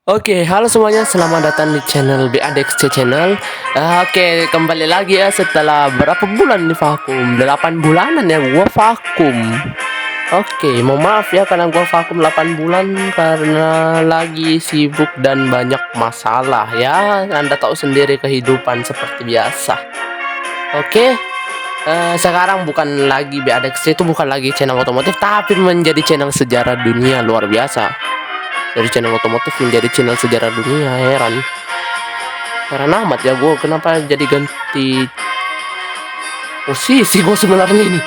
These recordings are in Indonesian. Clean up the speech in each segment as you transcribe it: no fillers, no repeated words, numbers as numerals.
Oke, halo semuanya, selamat datang di channel BADXC Channel. Oke, kembali lagi ya setelah berapa bulan nih vakum? 8 bulanan ya gua vakum. Oke, mau maaf ya karena gua vakum 8 bulan karena lagi sibuk dan banyak masalah ya. Anda tahu sendiri kehidupan seperti biasa. Oke, sekarang bukan lagi BADXC, itu bukan lagi channel otomotif tapi menjadi channel sejarah dunia luar biasa. Dari channel otomotif menjadi channel sejarah dunia, heran amat ya gue kenapa jadi ganti posisi gue sebenarnya ini.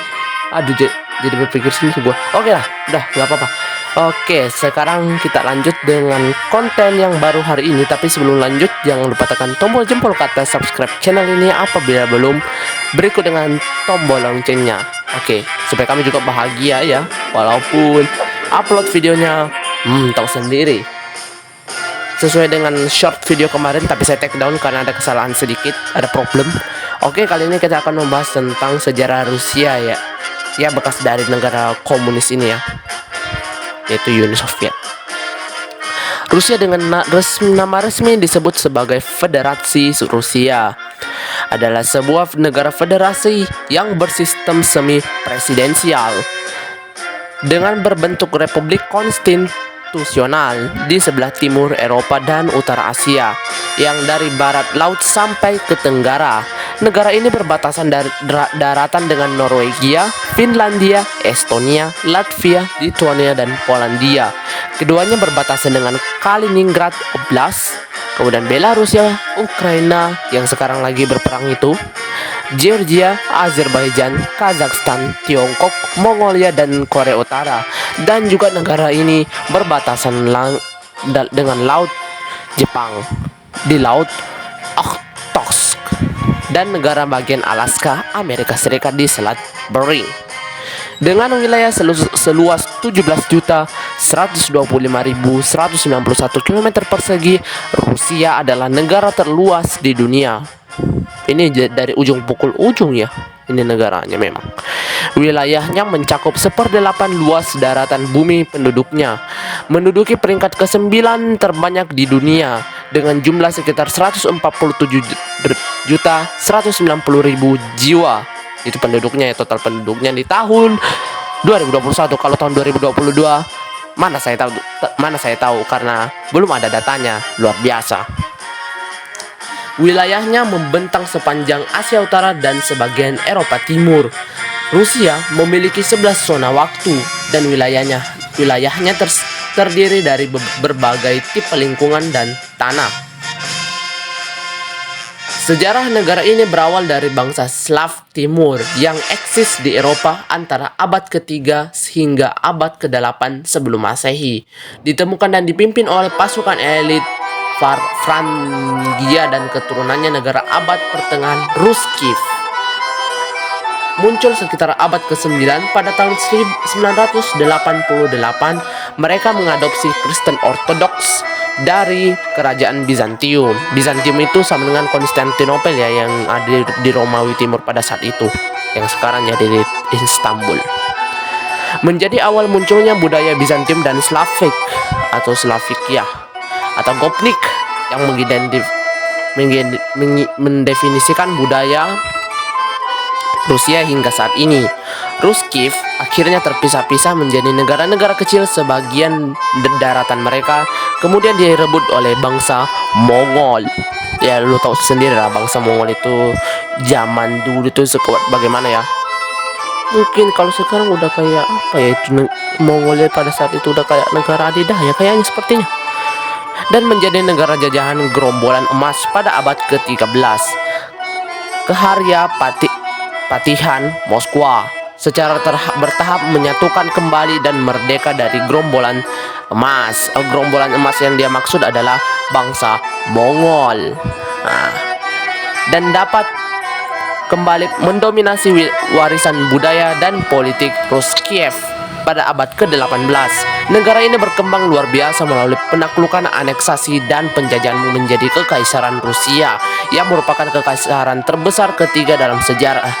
Aduh, jadi berpikir sendiri gue. Oke lah, udah nggak apa-apa. Oke, sekarang kita lanjut dengan konten yang baru hari ini. Tapi sebelum lanjut, jangan lupa tekan tombol jempol ke atas, subscribe channel ini apabila belum, berikut dengan tombol loncengnya. Oke, supaya kami juga bahagia ya, walaupun upload videonya tahu sendiri, sesuai dengan short video kemarin, tapi saya take down karena ada kesalahan sedikit, ada problem. Oke, kali ini kita akan membahas tentang sejarah Rusia ya, bekas dari negara komunis ini ya, yaitu Uni Soviet. Rusia dengan nama resmi disebut sebagai Federasi Rusia, adalah sebuah negara federasi yang bersistem semi presidensial dengan berbentuk republik konstitusional di sebelah timur Eropa dan utara Asia, yang dari barat laut sampai ke tenggara. Negara ini berbatasan daratan dengan Norwegia, Finlandia, Estonia, Latvia, Lithuania, dan Polandia. Keduanya berbatasan dengan Kaliningrad Oblast, kemudian Belarusia, Ukraina yang sekarang lagi berperang itu, Georgia, Azerbaijan, Kazakhstan, Tiongkok, Mongolia, dan Korea Utara. Dan juga negara ini berbatasan dengan Laut Jepang di Laut Okhotsk, dan negara bagian Alaska, Amerika Serikat di Selat Bering. Dengan wilayah seluas 17.125.191 km persegi, Rusia adalah negara terluas di dunia. Ini dari ujung pukul ujung ya, ini negaranya memang. Wilayahnya mencakup 1/8 luas daratan bumi penduduknya, menduduki peringkat ke-9 terbanyak di dunia dengan jumlah sekitar 147.190.000 jiwa. Itu penduduknya ya, total penduduknya di tahun 2021. Kalau tahun 2022 mana saya tahu karena belum ada datanya. Luar biasa. Wilayahnya membentang sepanjang Asia Utara dan sebagian Eropa Timur. Rusia memiliki 11 zona waktu dan wilayahnya terdiri dari berbagai tipe lingkungan dan tanah. Sejarah negara ini berawal dari bangsa Slav Timur yang eksis di Eropa antara abad ke-3 hingga abad ke-8 sebelum Masehi. Ditemukan dan dipimpin oleh pasukan elit Frangia dan keturunannya negara abad pertengahan Ruskif. Muncul sekitar abad ke-9. Pada tahun 1988 mereka mengadopsi Kristen Ortodoks dari kerajaan Bizantium. Bizantium itu sama dengan Konstantinopel ya, yang ada di Romawi Timur pada saat itu, yang sekarang jadi di Istanbul. Menjadi awal munculnya budaya Bizantium dan Slavik atau Slavikia atau Gopnik yang mendefinisikan budaya Rusia hingga saat ini. Ruskif akhirnya terpisah-pisah menjadi negara-negara kecil, sebagian daratan mereka kemudian direbut oleh bangsa Mongol. Ya lu tahu sendiri lah, bangsa Mongol itu zaman dulu itu sekuat bagaimana ya. Mungkin kalau sekarang udah kayak apa ya, itu Mongolia pada saat itu udah kayak negara adidaya ya kayaknya sepertinya, dan menjadi negara jajahan gerombolan emas pada abad ke-13. Keharya Patihan Moskwa secara bertahap menyatukan kembali dan merdeka dari gerombolan emas. Gerombolan emas yang dia maksud adalah bangsa Mongol. Dan dapat kembali mendominasi warisan budaya dan politik Ruskiev pada abad ke-18. Negara ini berkembang luar biasa melalui penaklukan, aneksasi, dan penjajahan menjadi Kekaisaran Rusia yang merupakan kekaisaran terbesar ketiga dalam sejarah,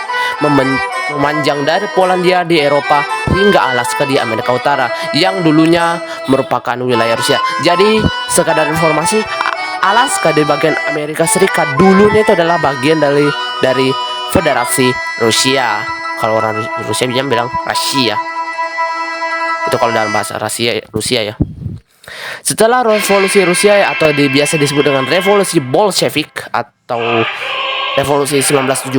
memanjang dari Polandia di Eropa hingga Alaska di Amerika Utara yang dulunya merupakan wilayah Rusia. Jadi sekadar informasi, Alaska di bagian Amerika Serikat dulunya itu adalah bagian dari Federasi Rusia. Kalau orang Rusia bilang Rusia. Itu kalau dalam bahasa Rusia ya. Setelah revolusi Rusia atau biasa disebut dengan revolusi Bolshevik atau revolusi 1917,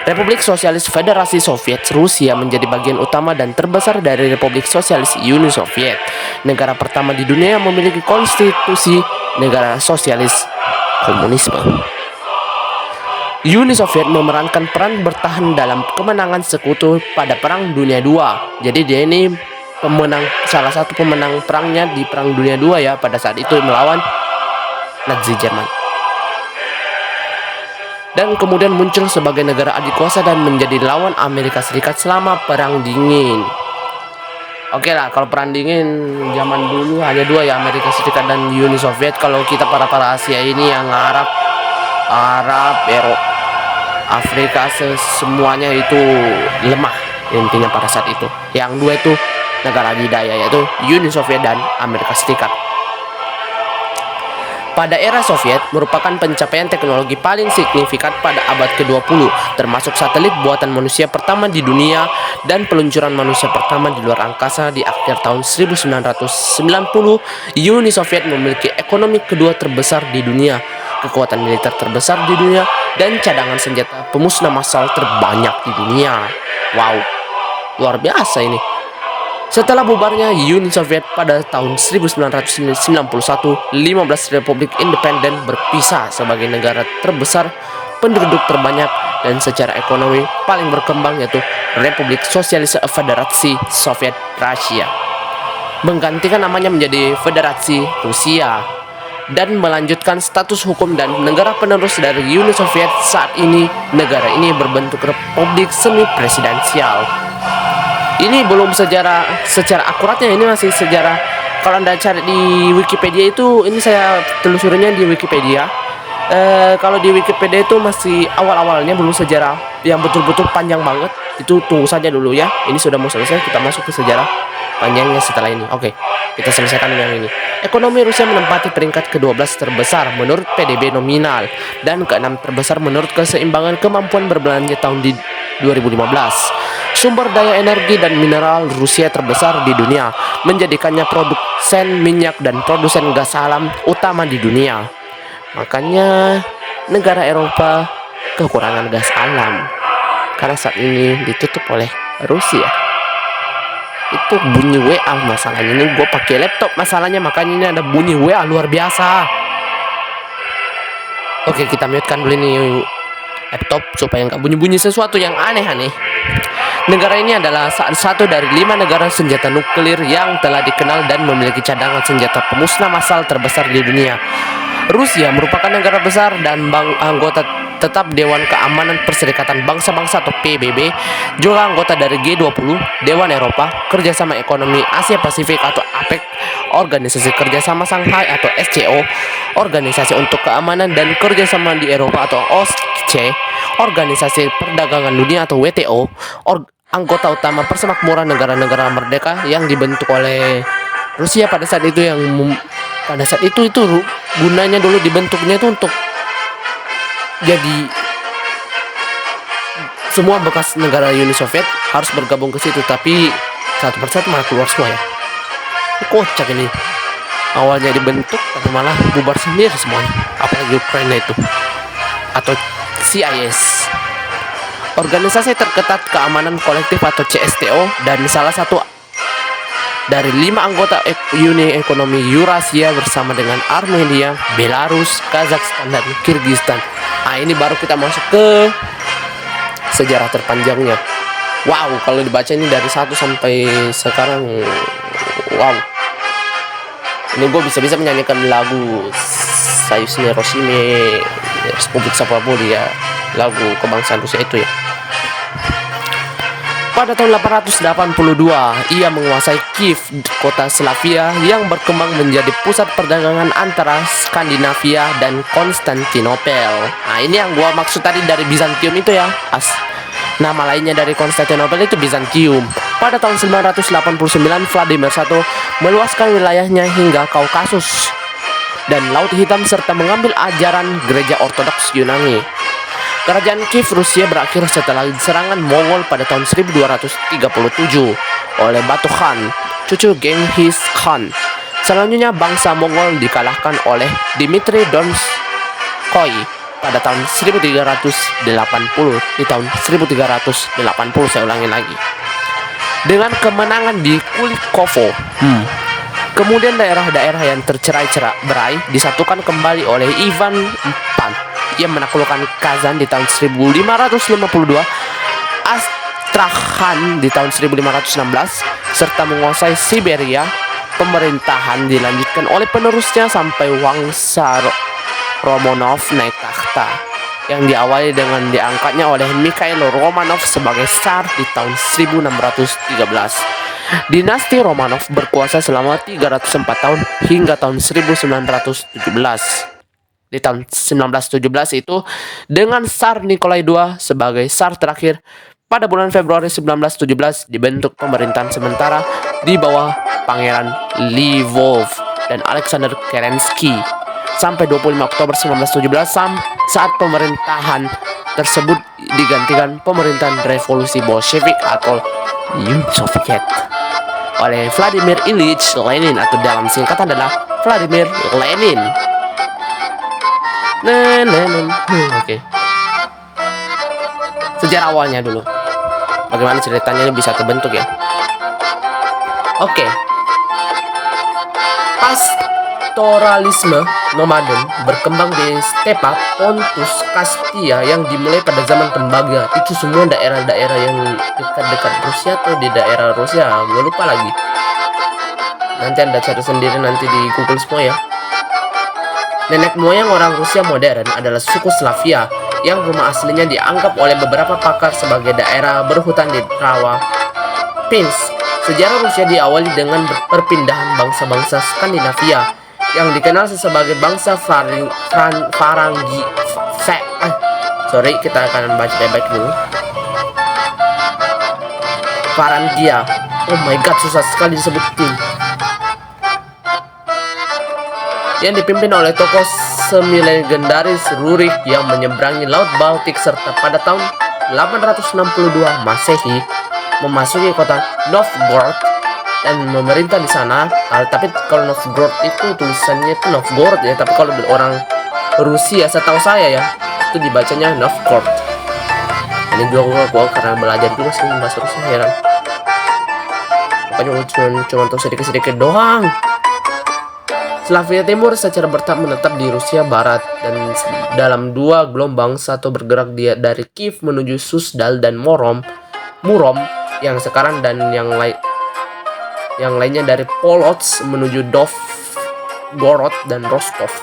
Republik Sosialis Federasi Soviet Rusia menjadi bagian utama dan terbesar dari Republik Sosialis Uni Soviet, negara pertama di dunia yang memiliki konstitusi negara sosialis komunisme. Uni Soviet memerankan peran bertahan dalam kemenangan sekutu pada Perang Dunia II. Jadi dia ini salah satu pemenang perangnya di Perang Dunia II ya, pada saat itu melawan Nazi Jerman. Dan kemudian muncul sebagai negara adikuasa dan menjadi lawan Amerika Serikat selama Perang Dingin. Oke lah, kalau Perang Dingin zaman dulu hanya dua ya, Amerika Serikat dan Uni Soviet. Kalau kita para Asia ini yang Arab, Eropa, Afrika semuanya itu lemah intinya pada saat itu. Yang dua itu negara adidaya, yaitu Uni Soviet dan Amerika Serikat. Pada era Soviet merupakan pencapaian teknologi paling signifikan pada abad ke-20, termasuk satelit buatan manusia pertama di dunia dan peluncuran manusia pertama di luar angkasa di akhir tahun 1990. Uni Soviet memiliki ekonomi kedua terbesar di dunia, kekuatan militer terbesar di dunia, dan cadangan senjata pemusnah massal terbanyak di dunia. Wow, luar biasa ini. Setelah bubarnya Uni Soviet pada tahun 1991, 15 republik independen berpisah sebagai negara terbesar, penduduk terbanyak, dan secara ekonomi paling berkembang, yaitu Republik Sosialis Federasi Soviet Rusia. Menggantikan namanya menjadi Federasi Rusia dan melanjutkan status hukum dan negara penerus dari Uni Soviet. Saat ini negara ini berbentuk republik semi presidensial. Ini belum secara akuratnya, ini masih sejarah. Kalau Anda cari di Wikipedia itu, ini saya telusurinya di Wikipedia. Kalau di Wikipedia itu masih awal-awalnya, belum sejarah yang betul-betul panjang banget. Itu tunggu saja dulu ya. Ini sudah mau selesai, kita masuk ke sejarah panjangnya setelah ini. Oke, kita selesaikan yang ini. Ekonomi Rusia menempati peringkat ke-12 terbesar menurut PDB nominal dan ke-6 terbesar menurut keseimbangan kemampuan berbelanja tahun di 2015. Sumber daya energi dan mineral Rusia terbesar di dunia, menjadikannya produsen minyak dan produsen gas alam utama di dunia. Makanya negara Eropa kekurangan gas alam karena saat ini ditutup oleh Rusia. Itu bunyi WA masalahnya. Ini gue pakai laptop masalahnya, makanya ini ada bunyi WA luar biasa. Oke, kita mute-kan dulu ini laptop supaya nggak bunyi-bunyi sesuatu yang aneh-aneh. Negara ini adalah satu dari 5 negara senjata nuklir yang telah dikenal dan memiliki cadangan senjata pemusnah massal terbesar di dunia. Rusia merupakan negara besar dan anggota tetap Dewan Keamanan Perserikatan Bangsa-Bangsa atau PBB, juga anggota dari G20, Dewan Eropa, Kerjasama Ekonomi Asia Pasifik atau APEC, Organisasi Kerjasama Shanghai atau SCO, Organisasi untuk Keamanan dan Kerjasama di Eropa atau OSCE, Organisasi Perdagangan Dunia atau WTO, anggota utama Persemakmuran Negara-Negara Merdeka yang dibentuk oleh Rusia pada saat itu, itu gunanya dulu dibentuknya itu untuk jadi semua bekas negara Uni Soviet harus bergabung ke situ, tapi satu persatu malah keluar semua ya. Kocak ini. Awalnya dibentuk tapi malah bubar sendiri semuanya. Apalagi Ukraina itu atau CIS. Organisasi Terketat Keamanan Kolektif atau CSTO dan salah satu dari 5 anggota Uni Ekonomi Eurasia bersama dengan Armenia, Belarus, Kazakhstan, dan Kyrgyzstan. Nah, ini baru kita masuk ke sejarah terpanjangnya. Wow, kalau dibaca ini dari 1 sampai sekarang, wow. Ini gue bisa menyanyikan lagu Sayusne Rosime Republik Sapuabulia, lagu kebangsaan Rusia itu ya. Pada tahun 882, ia menguasai Kiev, kota Slavia yang berkembang menjadi pusat perdagangan antara Skandinavia dan Konstantinopel. Nah, ini yang gua maksud tadi dari Bizantium itu ya. Nama lainnya dari Konstantinopel itu Bizantium. Pada tahun 989, Vladimir I meluaskan wilayahnya hingga Kaukasus. dan Laut Hitam serta mengambil ajaran gereja Ortodoks Yunani. Kerajaan Kiev Rusia berakhir setelah serangan Mongol pada tahun 1237 oleh Batu Khan, cucu Genghis Khan. Selanjutnya bangsa Mongol dikalahkan oleh Dmitri Donskoi pada tahun 1380. Di tahun 1380, saya ulangi lagi, dengan kemenangan di Kulikovo. Kemudian daerah-daerah yang tercerai-berai disatukan kembali oleh Ivan IV yang menaklukkan Kazan di tahun 1552, Astrakhan di tahun 1516, serta menguasai Siberia. Pemerintahan dilanjutkan oleh penerusnya sampai Wangsa Romanov naik takhta, yang diawali dengan diangkatnya oleh Mikhail Romanov sebagai Tsar di tahun 1613. Dinasti Romanov berkuasa selama 304 tahun hingga tahun 1917. Di tahun 1917 itu, dengan Tsar Nikolai II sebagai Tsar terakhir, pada bulan Februari 1917 dibentuk pemerintahan sementara di bawah Pangeran Lvov dan Alexander Kerensky sampai 25 Oktober 1917, saat pemerintahan tersebut digantikan pemerintahan revolusi Bolshevik atau Union Soviet oleh Vladimir Ilyich Lenin, atau dalam singkatan adalah Vladimir Lenin. Oke. Sejarah awalnya dulu. Bagaimana ceritanya ini bisa terbentuk ya? Oke. Pastoralisme nomaden berkembang di stepa Pontus Kastia yang dimulai pada zaman Tembaga. Itu semua daerah-daerah yang dekat-dekat Rusia atau di daerah Rusia. Gue lupa lagi. Nanti Anda cari sendiri nanti di Google semua ya. Nenek moyang orang Rusia modern adalah suku Slavia, yang rumah aslinya dianggap oleh beberapa pakar sebagai daerah berhutan di rawa Pinsk. Sejarah Rusia diawali dengan perpindahan bangsa-bangsa Skandinavia yang dikenal sebagai bangsa kita akan baca baik-baik dulu. Varangia. Oh my god, susah sekali disebutin. Yang dipimpin oleh tokoh semi-legendaris Rurik yang menyeberangi Laut Baltik, serta pada tahun 862 Masehi memasuki kota Novgorod dan memerintah di sana. Tapi kalau Novgorod itu tulisannya itu Novgorod ya, tapi kalau orang Rusia setahu saya ya itu dibacanya Novgorod. Ini juga gua karena belajar juga sih bahasa Rusia, heran. Makanya cuma tahu sedikit-sedikit doang. Slavia Timur secara bertahap menetap di Rusia Barat dan dalam dua gelombang, satu bergerak dari Kiev menuju Suzdal dan Murom yang sekarang, dan yang lainnya dari Polotsk menuju Novgorod dan Rostov.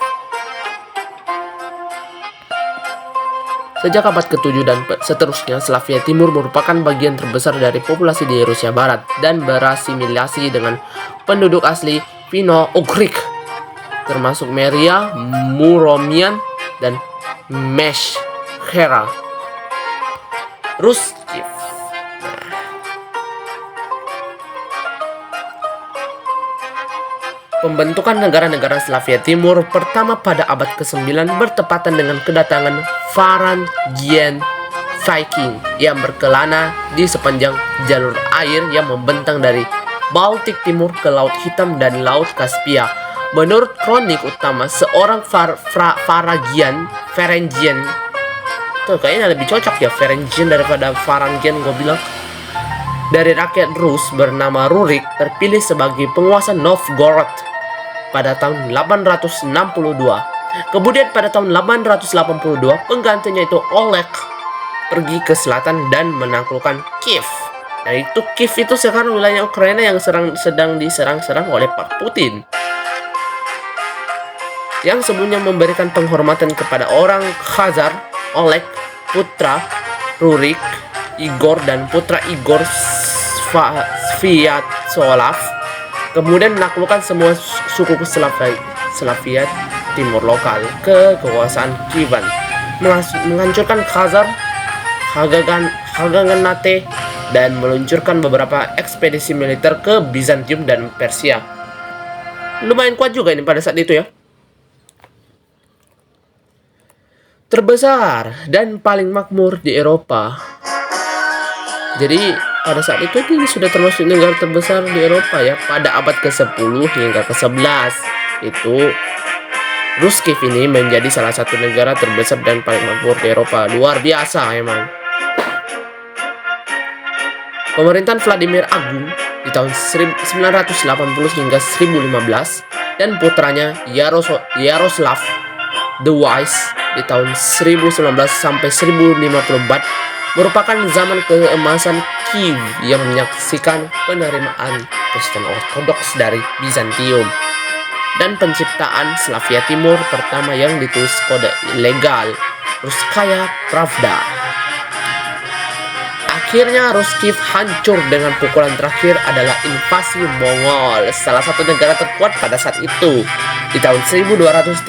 Sejak abad ke-7 dan seterusnya, Slavia Timur merupakan bagian terbesar dari populasi di Rusia Barat dan berasimilasi dengan penduduk asli Finno-Ugric, termasuk Meria, Muromian, dan Meshchera. Ruskif. Pembentukan negara-negara Slavia Timur pertama pada abad ke-9 bertepatan dengan kedatangan Varangian Viking yang berkelana di sepanjang jalur air yang membentang dari Baltik Timur ke Laut Hitam dan Laut Kaspia. Menurut kronik utama, seorang Varangian tuh kayaknya lebih cocok ya Varangian daripada Varangian gue bilang, dari rakyat Rus bernama Rurik terpilih sebagai penguasa Novgorod pada tahun 862. Kemudian pada tahun 882 penggantinya itu Oleg pergi ke selatan dan menaklukkan Kiev. Nah itu Kiev itu sekarang wilayah Ukraina yang sedang diserang-serang oleh Pak Putin, yang sebelumnya memberikan penghormatan kepada orang Khazar, Oleg, putra Rurik, Igor, dan putra Igor Sviatoslav, kemudian menaklukkan semua suku Slavia Timur lokal ke kekuasaan Kievan, menghancurkan Khazar, Khaganate, dan meluncurkan beberapa ekspedisi militer ke Bizantium dan Persia. Lumayan kuat juga ini pada saat itu ya. terbesar dan paling makmur di Eropa. Jadi pada saat itu ini sudah termasuk negara terbesar di Eropa ya. Pada abad ke-10 hingga ke-11 itu Ruskif ini menjadi salah satu negara terbesar dan paling makmur di Eropa. Luar biasa emang. Pemerintahan Vladimir Agung di tahun 980 hingga 1015 dan putranya Yaroslav the Wise di tahun 1019 sampai 1054 merupakan zaman keemasan Kiev yang menyaksikan penerimaan Kristen Ortodoks dari Bizantium dan penciptaan Slavia Timur pertama yang ditulis kode ilegal Russkaya Pravda. Akhirnya Ruskif hancur dengan pukulan terakhir adalah invasi Mongol, salah satu negara terkuat pada saat itu di tahun 1237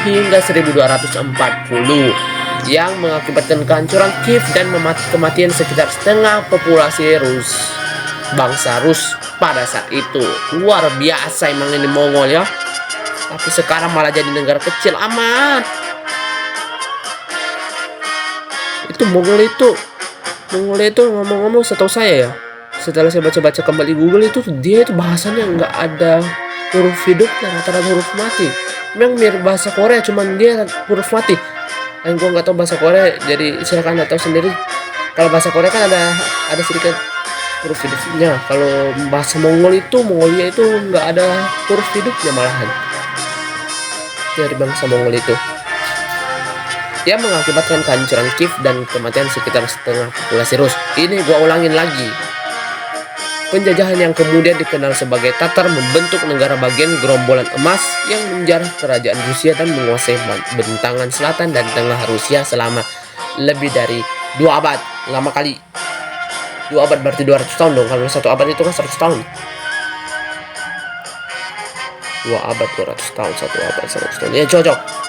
hingga 1240 yang mengakibatkan kehancuran Kiev dan kematian sekitar setengah populasi bangsa Rus pada saat itu. Luar biasa emang ini Mongol ya. Tapi sekarang malah jadi negara kecil amat. Itu Mongol itu ngomong-ngomong setahu saya ya, setelah saya baca-baca kembali Google itu dia itu bahasanya nggak ada huruf hidupnya, rata-rata huruf mati. Memang mirip bahasa Korea, cuman dia huruf mati. Dan gue nggak tahu bahasa Korea, jadi silakan tahu sendiri. Kalau bahasa Korea kan ada sedikit huruf hidupnya. Kalau bahasa Mongolia itu nggak ada huruf hidupnya malahan. Dari bangsa Mongol itu. Yang mengakibatkan kehancuran Kiev dan kematian sekitar setengah populasi Rus. Ini gua ulangin lagi. Penjajahan yang kemudian dikenal sebagai Tatar membentuk negara bagian gerombolan emas yang menjarah kerajaan Rusia dan menguasai bentangan selatan dan tengah Rusia selama lebih dari 2 abad. Lama kali. 2 abad berarti 200 tahun dong. Kalau 1 abad itu kan 100 tahun. 2 abad 200 tahun, 1 abad 100 tahun. Ya cocok.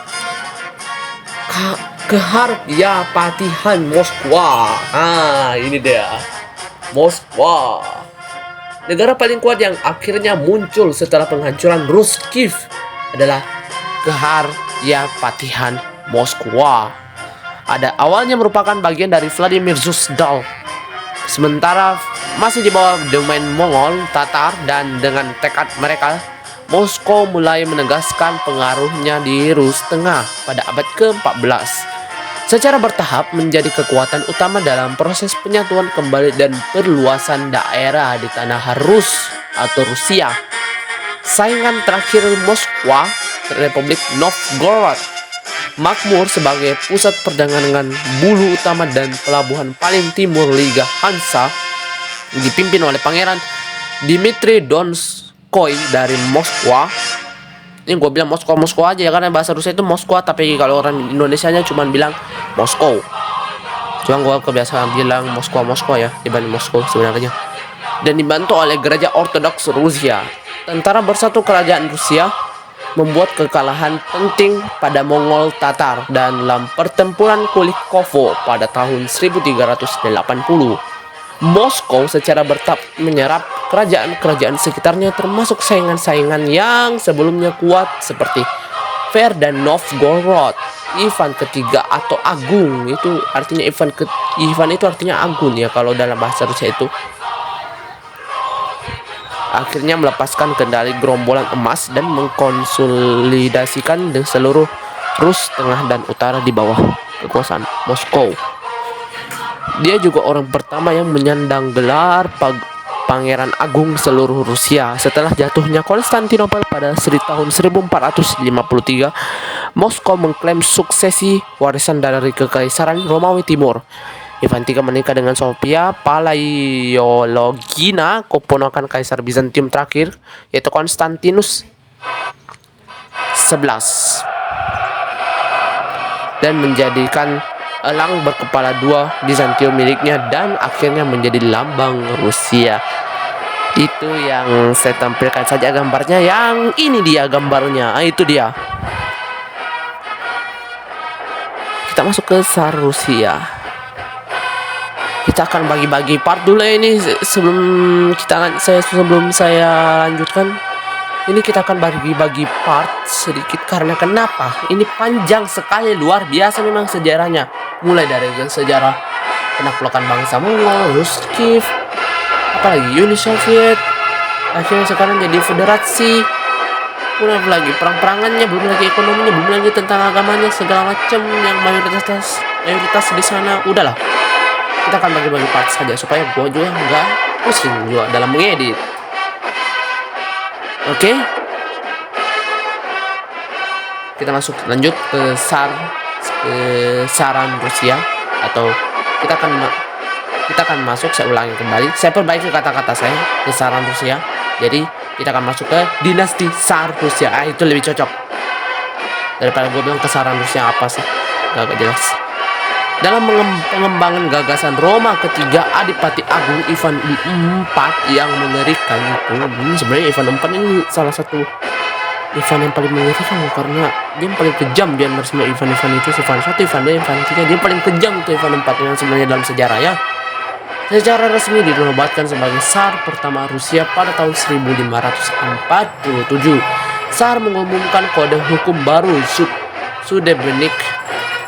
Kehargyapatihan Moskwa. Ini dia. Moskwa. Negara paling kuat yang akhirnya muncul setelah penghancuran Rus Kiev adalah Kehargyapatihan Moskwa. Awalnya merupakan bagian dari Vladimir Suzdal. Sementara masih di bawah domain Mongol, Tatar, dan dengan tekad mereka, Moskow mulai menegaskan pengaruhnya di Rus Tengah pada abad ke-14. Secara bertahap menjadi kekuatan utama dalam proses penyatuan kembali dan perluasan daerah di tanah Rus atau Rusia. Saingan terakhir Moskwa, Republik Novgorod, makmur sebagai pusat perdagangan bulu utama dan pelabuhan paling timur Liga Hansa, dipimpin oleh Pangeran Dmitri Donskoy dari Moskwa. Ini gue bilang Moskwa aja ya, karena bahasa Rusia itu Moskwa, tapi kalau orang Indonesianya cuma bilang Moskow. Cuma gue kebiasaan bilang Moskwa ya dibanding Moskow sebenarnya. Dan dibantu oleh gereja Ortodoks Rusia. Tentara bersatu kerajaan Rusia membuat kekalahan penting pada Mongol Tatar dan dalam pertempuran Kulikovo pada tahun 1380. Moskow secara bertahap menyerap kerajaan-kerajaan sekitarnya termasuk saingan-saingan yang sebelumnya kuat seperti Tver dan Novgorod. Ivan ketiga atau Agung itu artinya Ivan itu artinya Agung ya kalau dalam bahasa Rusia itu. Akhirnya melepaskan kendali gerombolan emas dan mengkonsolidasikan seluruh Rus Tengah dan Utara di bawah kekuasaan Moskow. Dia juga orang pertama yang menyandang gelar Pangeran Agung seluruh Rusia. Setelah jatuhnya Konstantinopel pada tahun 1453, Moskow mengklaim suksesi warisan dari Kekaisaran Romawi Timur. Ivan III menikah dengan Sofia Palaiologina, keponakan Kaisar Bizantium terakhir, yaitu Konstantinus 11, dan menjadikan elang berkepala 2 Bizantium miliknya dan akhirnya menjadi lambang Rusia. Itu yang saya tampilkan saja gambarnya. Yang ini dia gambarnya. Itu dia. Kita masuk ke Tsar Rusia. Kita akan bagi-bagi part dulu ini sebelum saya lanjutkan. Ini kita akan bagi-bagi part sedikit karena kenapa? Ini panjang sekali, luar biasa memang sejarahnya. Mulai dari sejarah penaklukan bangsa Mongol, Ruskif, apalagi Uni Soviet, akhirnya sekarang jadi federasi. Mulai lagi perang-perangannya, belum lagi ekonominya, belum lagi tentang agamanya, segala macam yang mayoritas di sana. Udahlah, kita akan bagi-bagi part saja supaya gua juga nggak pusing juga dalam mengedit. Oke, kita lanjut ke saran Rusia, atau kita akan masuk, saya ulangi kembali, saya perbaiki kata-kata saya, ke saran Rusia. Jadi kita akan masuk ke dinasti Tsar Rusia. Itu lebih cocok daripada gue bilang kesaran Rusia apa sih, gak jelas. Dalam pengembangan gagasan Roma ketiga Adipati Agung Ivan IV yang mengerikan itu, ini sebenarnya Ivan IV ini salah satu Ivan yang paling mengerikan karena dia yang paling kejam di antara semua Ivan itu. Ivan 1, Ivan 2, Ivan 3, dia paling kejam tuh Ivan IV yang sebenarnya dalam sejarah ya. Secara resmi dinobatkan sebagai Tsar pertama Rusia pada tahun 1547. Tsar mengumumkan kode hukum baru Sudebnik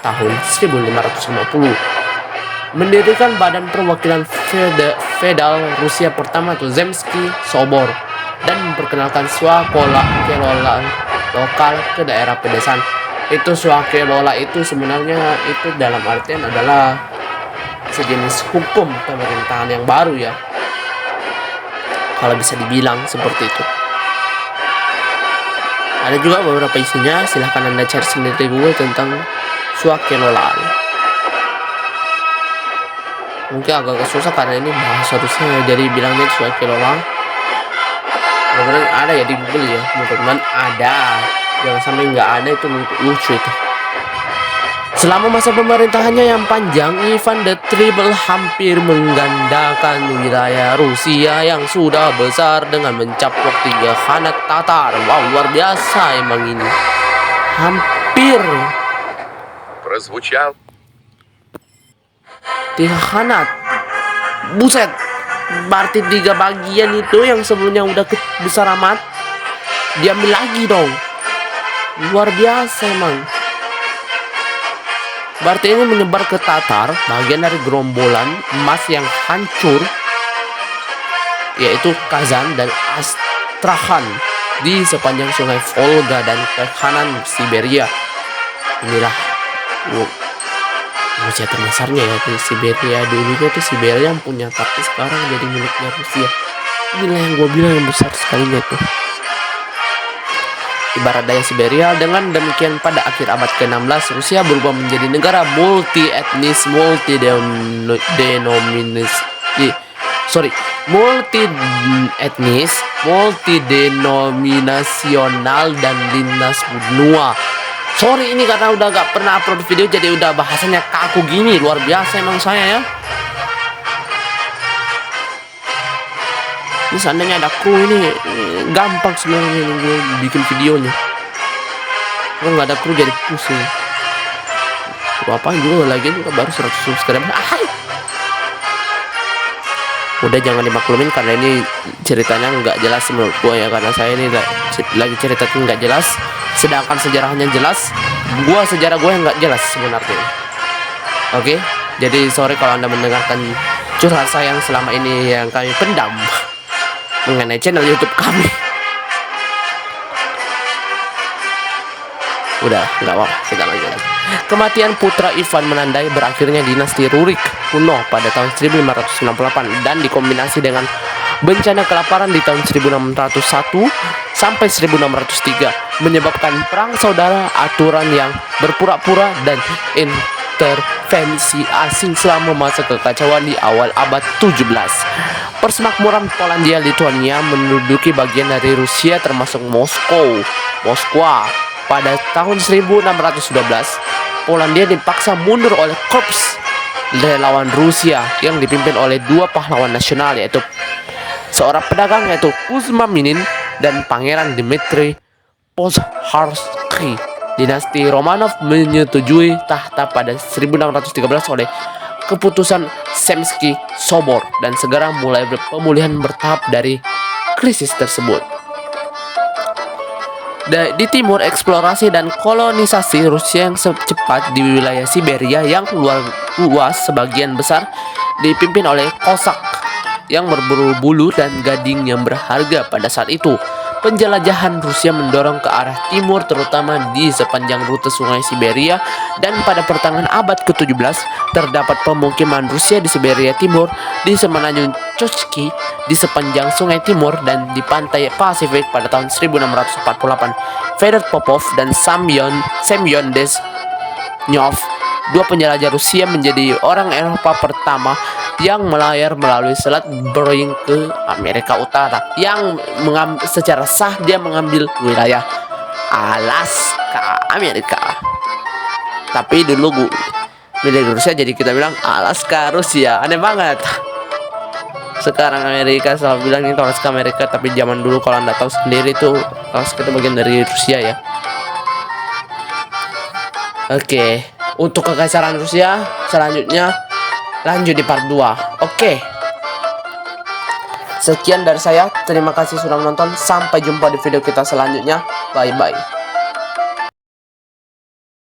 tahun 1550, mendirikan badan perwakilan feodal Rusia pertama itu Zemsky Sobor, dan memperkenalkan swakelola lokal ke daerah pedesaan. Itu swakelola itu sebenarnya itu dalam artian adalah sejenis hukum pemerintahan yang baru ya, kalau bisa dibilang seperti itu. Ada juga beberapa isinya, silahkan anda cari sendiri di Google tentang swakelola. Mungkin agak susah karena ini bahasa Rusia, jadi bilangnya swakelola. Mudah-mudahan ada ya di Google ya, mudah-mudahan ada, jangan sampai nggak ada, itu lucu itu. Selama masa pemerintahannya yang panjang, Ivan the Terrible hampir menggandakan wilayah Rusia yang sudah besar dengan mencaplok 3 khanat Tatar. Wow, luar biasa emang ini. Hampir 3 khanat. Buset. Berarti 3 bagian itu yang sebelumnya udah besar amat, diambil lagi dong. Luar biasa emang. Berarti ini menyebar ke Tatar, bagian dari gerombolan emas yang hancur, yaitu Kazan dan Astrakhan di sepanjang sungai Volga dan ke kanan Siberia. Inilah Rusia terbesarnya ya, di Siberia. Dulunya tuh Siberia yang punya, tapi sekarang jadi miliknya Rusia. Inilah yang gue bilang yang besar sekalinya tuh. Ibarat daya Siberia. Dengan demikian pada akhir abad ke-16 Rusia berubah menjadi negara multi etnis, multi denominasional dan lintas benua. Sorry ini karena udah gak pernah upload video, jadi udah bahasanya kaku gini. Luar biasa emang saya ya. Ini seandainya ada kru ini gampang sebenarnya gue bikin videonya. Kalau nggak ada kru jadi pusing. Kru apa juga lagi juga baru 100 subscriber. Udah jangan dimaklumin karena ini ceritanya nggak jelas menurut gue ya, karena saya ini lagi ceritanya nggak jelas, sedangkan sejarahnya jelas. Sejarah gue yang nggak jelas sebenarnya. Oke, jadi sorry kalau anda mendengarkan curhat saya yang selama ini yang kami pendam mengenai channel YouTube kami. Udah, nggak apa, kita lanjut. Kematian putra Ivan menandai berakhirnya dinasti Rurik kuno pada tahun 1568 dan dikombinasi dengan bencana kelaparan di tahun 1601 sampai 1603 menyebabkan perang saudara, aturan yang berpura-pura dan intervensi asing selama masa kekacauan di awal abad 17. Persemakmuran Polandia Lituania menduduki bagian dari Rusia termasuk Moskwa. Pada tahun 1612, Polandia dipaksa mundur oleh korps relawan Rusia yang dipimpin oleh 2 pahlawan nasional, yaitu seorang pedagang yaitu Kuzma Minin dan Pangeran Dmitri Pozharsky. Dinasti Romanov menyetujui tahta pada 1613 oleh keputusan Zemsky Sobor dan segera mulai pemulihan bertahap dari krisis tersebut. Di timur, eksplorasi dan kolonisasi Rusia yang secepat di wilayah Siberia yang luas sebagian besar dipimpin oleh Kosak yang berburu bulu dan gading yang berharga pada saat itu. Penjelajahan Rusia mendorong ke arah timur terutama di sepanjang rute sungai Siberia, dan pada pertengahan abad ke-17 terdapat pemukiman Rusia di Siberia Timur, di semenanjung Chochki, di sepanjang sungai timur dan di pantai Pasifik pada tahun 1648. Fedor Popov dan Semyon Desnyov, dua penjelajah Rusia, menjadi orang Eropa pertama yang melayar melalui Selat Bering ke Amerika Utara, yang secara sah dia mengambil wilayah Alaska Amerika. Tapi dulu milik Rusia, jadi kita bilang Alaska Rusia. Aneh banget. Sekarang Amerika selalu bilang itu Alaska Amerika, tapi zaman dulu kalau anda tahu sendiri tuh Alaska itu bagian dari Rusia ya. Oke, untuk kekaisaran Rusia selanjutnya lanjut di part 2. Oke. Sekian dari saya. Terima kasih sudah menonton. Sampai jumpa di video kita selanjutnya. Bye bye.